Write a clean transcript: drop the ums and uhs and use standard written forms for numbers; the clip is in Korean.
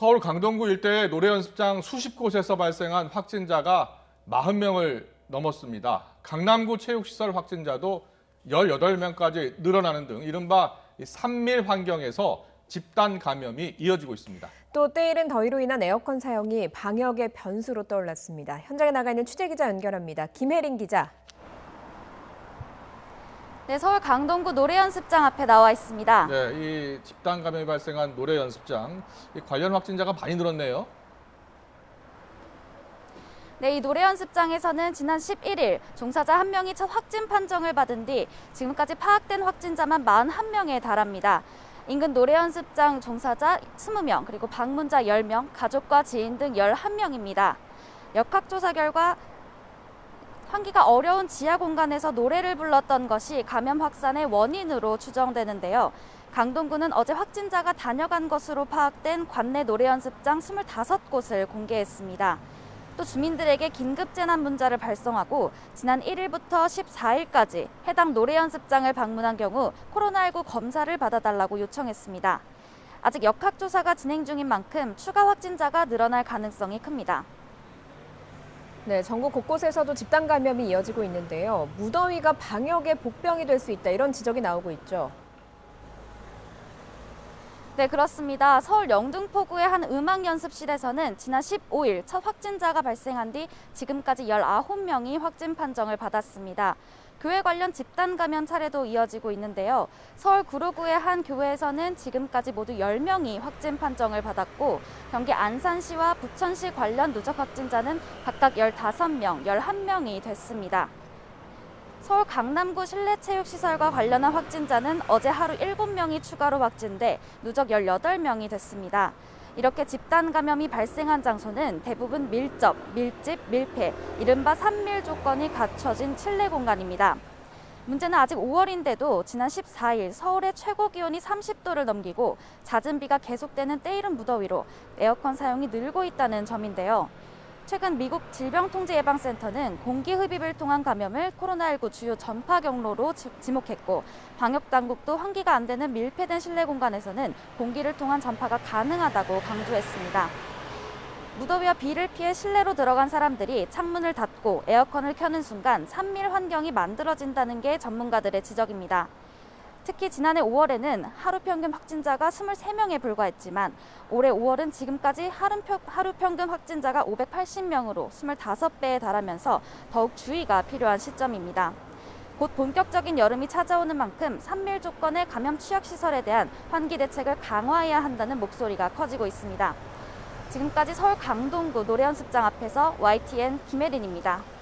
서울 강동구 일대의 노래 연습장 수십 곳에서 발생한 확진자가 40명을 넘었습니다. 강남구 체육시설 확진자도 18명까지 늘어나는 등 이른바 산밀 환경에서 집단 감염이 이어지고 있습니다. 또 때이른 더위로 인한 에어컨 사용이 방역의 변수로 떠올랐습니다. 현장에 나가 있는 취재기자 연결합니다. 김혜린 기자. 네, 서울 강동구 노래연습장 앞에 나와 있습니다. 네, 이 집단 감염이 발생한 노래 연습장, 관련 확진자가 많이 늘었네요. 네, 이 노래연습장에서는 지난 11일 종사자 1명이 첫 확진 판정을 받은 뒤 지금까지 파악된 확진자만 41명에 달합니다. 인근 노래연습장 종사자 20명, 그리고 방문자 10명, 가족과 지인 등 11명입니다. 역학조사 결과 환기가 어려운 지하 공간에서 노래를 불렀던 것이 감염 확산의 원인으로 추정되는데요. 강동구는 어제 확진자가 다녀간 것으로 파악된 관내 노래연습장 25곳을 공개했습니다. 또 주민들에게 긴급 재난 문자를 발송하고 지난 1일부터 14일까지 해당 노래연습장을 방문한 경우 코로나19 검사를 받아달라고 요청했습니다. 아직 역학조사가 진행 중인 만큼 추가 확진자가 늘어날 가능성이 큽니다. 네, 전국 곳곳에서도 집단 감염이 이어지고 있는데요. 무더위가 방역의 복병이 될 수 있다, 이런 지적이 나오고 있죠. 네, 그렇습니다. 서울 영등포구의 한 음악 연습실에서는 지난 15일 첫 확진자가 발생한 뒤 지금까지 19명이 확진 판정을 받았습니다. 교회 관련 집단 감염 사례도 이어지고 있는데요. 서울 구로구의 한 교회에서는 지금까지 모두 10명이 확진 판정을 받았고 경기 안산시와 부천시 관련 누적 확진자는 각각 15명, 11명이 됐습니다. 서울 강남구 실내체육시설과 관련한 확진자는 어제 하루 7명이 추가로 확진돼 누적 18명이 됐습니다. 이렇게 집단 감염이 발생한 장소는 대부분 밀접, 밀집, 밀폐, 이른바 산밀 조건이 갖춰진 실내 공간입니다. 문제는 아직 5월인데도 지난 14일 서울의 최고 기온이 30도를 넘기고 잦은 비가 계속되는 때이른 무더위로 에어컨 사용이 늘고 있다는 점인데요. 최근 미국 질병통제예방센터는 공기 흡입을 통한 감염을 코로나19 주요 전파 경로로 지목했고 방역당국도 환기가 안 되는 밀폐된 실내 공간에서는 공기를 통한 전파가 가능하다고 강조했습니다. 무더위와 비를 피해 실내로 들어간 사람들이 창문을 닫고 에어컨을 켜는 순간 산밀 환경이 만들어진다는 게 전문가들의 지적입니다. 특히 지난해 5월에는 하루 평균 확진자가 23명에 불과했지만 올해 5월은 지금까지 하루 평균 확진자가 580명으로 25배에 달하면서 더욱 주의가 필요한 시점입니다. 곧 본격적인 여름이 찾아오는 만큼 산밀 조건의 감염 취약 시설에 대한 환기 대책을 강화해야 한다는 목소리가 커지고 있습니다. 지금까지 서울 강동구 노래연습장 앞에서 YTN 김혜린입니다.